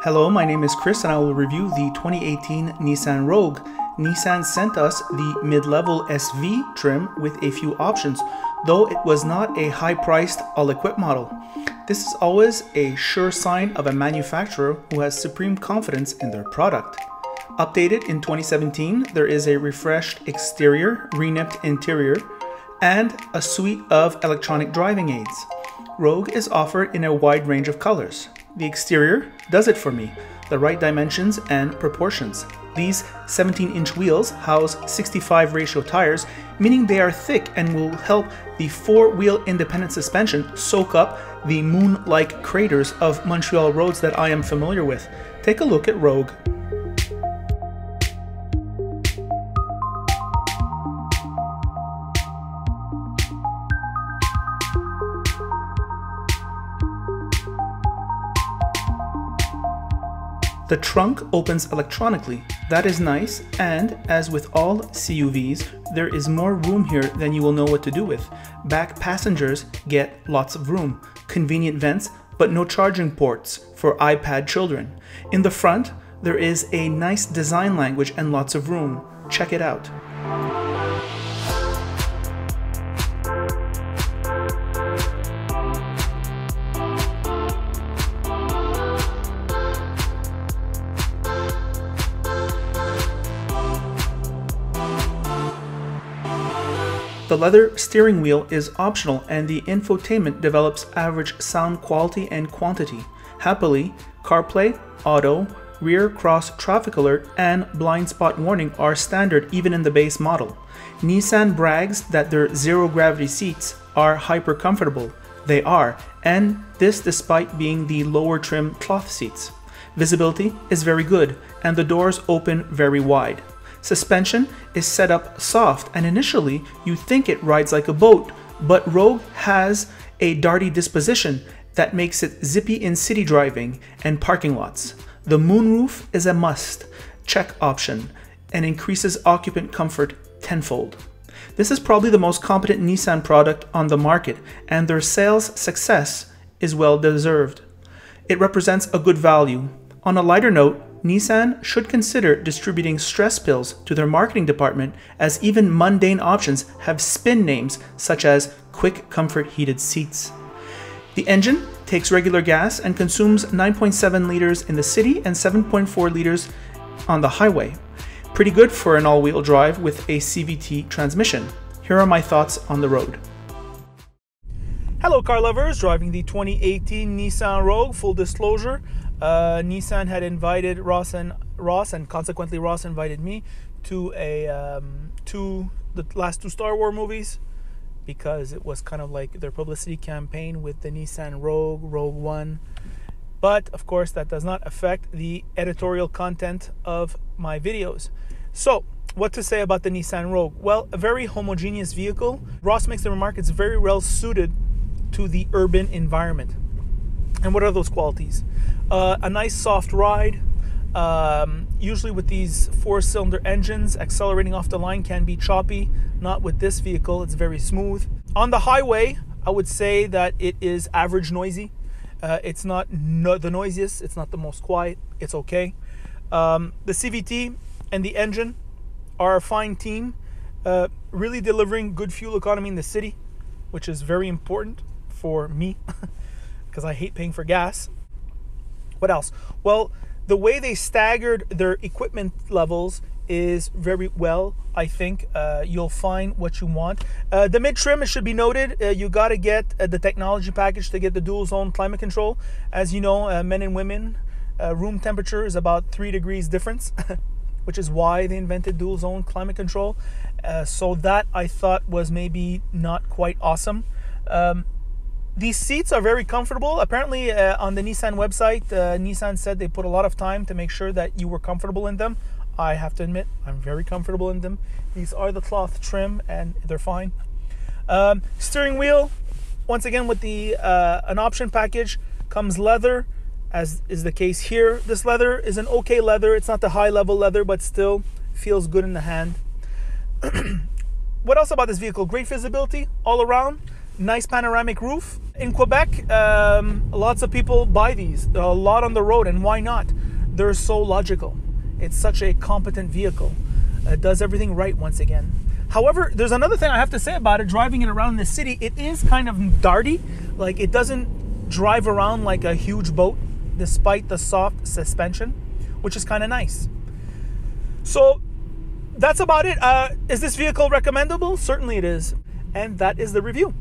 Hello, my name is Chris and I will review the 2018 Nissan Rogue. Nissan sent us the mid-level SV trim with a few options, though it was not a high-priced, all-equipped model. This is always a sure sign of a manufacturer who has supreme confidence in their product. Updated in 2017, there is a refreshed exterior, re-nipped interior, and a suite of electronic driving aids. Rogue is offered in a wide range of colors. The exterior does it for me, the right dimensions and proportions. These 17-inch wheels house 65 ratio tires, meaning they are thick and will help the four-wheel independent suspension soak up the moon-like craters of Montreal roads that I am familiar with. Take a look at Rogue. The trunk opens electronically. That is nice, and as with all CUVs, there is more room here than you will know what to do with. Back passengers get lots of room, convenient vents, but no charging ports for iPad children. In the front, there is a nice design language and lots of room. Check it out. The leather steering wheel is optional and the infotainment develops average sound quality and quantity. Happily, CarPlay, Auto, rear cross traffic alert, and blind spot warning are standard even in the base model. Nissan brags that their zero-gravity seats are hyper comfortable. They are, and this despite being the lower trim cloth seats. Visibility is very good and the doors open very wide. Suspension is set up soft and initially you think it rides like a boat, but Rogue has a darty disposition that makes it zippy in city driving and parking lots. The moonroof is a must check option and increases occupant comfort tenfold. This is probably the most competent Nissan product on the market and their sales success is well deserved. It represents a good value. On a lighter note, Nissan should consider distributing stress pills to their marketing department, as even mundane options have spin names such as Quick Comfort Heated Seats. The engine takes regular gas and consumes 9.7 liters in the city and 7.4 liters on the highway. Pretty good for an all-wheel drive with a CVT transmission. Here are my thoughts on the road. Hello car lovers, driving the 2018 Nissan Rogue. Full disclosure, Nissan had invited Ross and consequently Ross invited me to the last two Star Wars movies because it was kind of like their publicity campaign with the Nissan Rogue, Rogue One. But of course that does not affect the editorial content of my videos. So what to say about the Nissan Rogue? Well, a very homogeneous vehicle. Ross makes the remark it's very well suited to the urban environment. And what are those qualities? A nice soft ride. Usually with these four-cylinder engines, accelerating off the line can be choppy. Not with this vehicle, it's very smooth. On the highway, I would say that it is average noisy. It's not the noisiest, it's not the most quiet, it's okay. The CVT and the engine are a fine team, really delivering good fuel economy in the city, which is very important for me because I hate paying for gas. What else? Well, the way they staggered their equipment levels is very well. I think you'll find what you want. The mid-trim, it should be noted, you got to get the technology package to get the dual zone climate control. As you know, men and women, room temperature is about 3 degrees difference, which is why they invented dual zone climate control. So that I thought was maybe not quite awesome. These seats are very comfortable. Apparently on the Nissan website, Nissan said they put a lot of time to make sure that you were comfortable in them. I have to admit, I'm very comfortable in them. These are the cloth trim and they're fine. Steering wheel, once again with the an option package, comes leather, as is the case here. This leather is an okay leather. It's not the high level leather, but still feels good in the hand. What else about this vehicle? Great visibility all around. Nice panoramic roof. In Quebec, lots of people buy these, a lot on the road, and why not? They're so logical. It's such a competent vehicle. It does everything right once again. However, there's another thing I have to say about it. Driving it around the city, it is kind of darty. Like, it doesn't drive around like a huge boat, despite the soft suspension, which is kind of nice. So that's about it. Is this vehicle recommendable? Certainly it is. And that is the review.